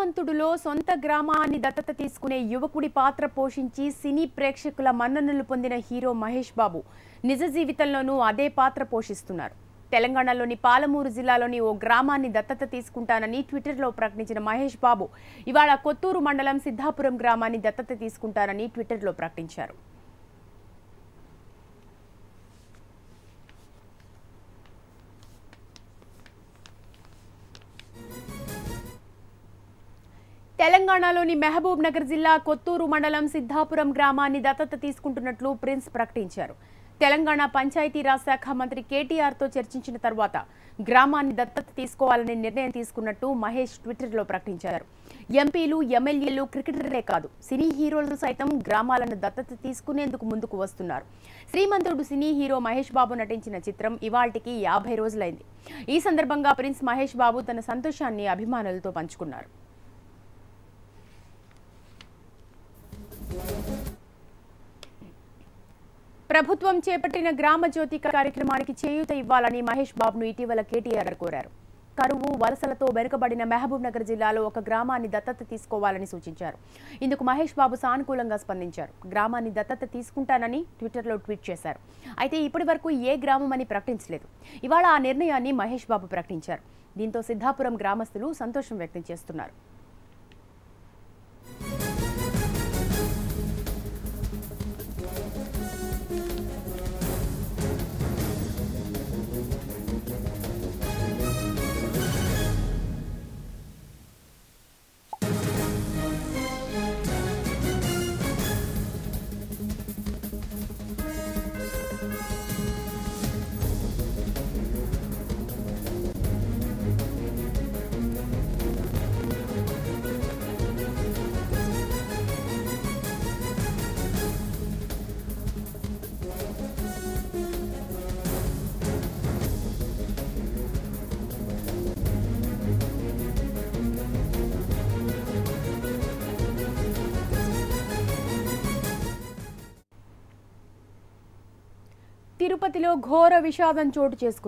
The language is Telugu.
శ్రీమంతుడులో సొంత గ్రామాన్ని దత్తత తీసుకునే యువకుడి పాత్ర పోషించి సినీ ప్రేక్షకుల మన్ననలు పొందిన హీరో మహేష్ బాబు నిజ జీవితంలోనూ అదే పాత్ర పోషిస్తున్నారు. తెలంగాణలోని పాలమూరు జిల్లాలోని ఓ గ్రామాన్ని దత్తత తీసుకుంటానని ట్విట్టర్లో ప్రకటించిన మహేష్ బాబు ఇవాళ కొత్తూరు మండలం సిద్ధాపురం గ్రామాన్ని దత్తత తీసుకుంటానని ట్విట్టర్లో ప్రకటించారు. తెలంగాణలోని మహబూబ్ నగర్ జిల్లా కొత్తూరు మండలం సిద్ధాపురం గ్రామాన్ని దత్తత తీసుకుంటున్నట్లు ప్రిన్స్ ప్రకటించారు. తెలంగాణ పంచాయతీరాజ్ శాఖ మంత్రి కేటీఆర్తో చర్చించిన తర్వాత గ్రామాన్ని దత్తత తీసుకోవాలనే నిర్ణయం తీసుకున్నట్టు మహేష్ ట్విట్టర్లో ప్రకటించారు. ఎంపీలు, ఎమ్మెల్యేలు, క్రికెటర్లే కాదు సినీ హీరోలు సైతం గ్రామాలను దత్తత తీసుకునేందుకు ముందుకు వస్తున్నారు. శ్రీమంతుడు సినీ హీరో మహేష్ బాబు నటించిన చిత్రం ఇవాళ్టికి 50 రోజులైంది. ఈ సందర్భంగా ప్రిన్స్ మహేష్ బాబు తన సంతోషాన్ని అభిమానులతో పంచుకున్నారు. ప్రభుత్వం చేపట్టిన గ్రామ జ్యోతి కార్యక్రమానికి చేయూత ఇవ్వాలని మహేష్ బాబును ఇటీవల కేటీఆర్ కోరారు. కరువు, వలసలతో వెనుకబడిన మహబూబ్ నగర్ జిల్లాలో ఒక గ్రామాన్ని దత్తత తీసుకోవాలని సూచించారు. ఇందుకు మహేష్ బాబు సానుకూలంగా స్పందించారు. గ్రామాన్ని దత్తత తీసుకుంటానని ట్విట్టర్లో ట్వీట్ చేశారు. అయితే ఇప్పటి వరకు ఏ గ్రామం అని ప్రకటించలేదు. ఇవాళ ఆ నిర్ణయాన్ని మహేష్ బాబు ప్రకటించారు. దీంతో సిద్ధాపురం గ్రామస్తులు సంతోషం వ్యక్తం చేస్తున్నారు. తిరుపతిలో ఘోర విషాదం చోటు చేసుకుంది.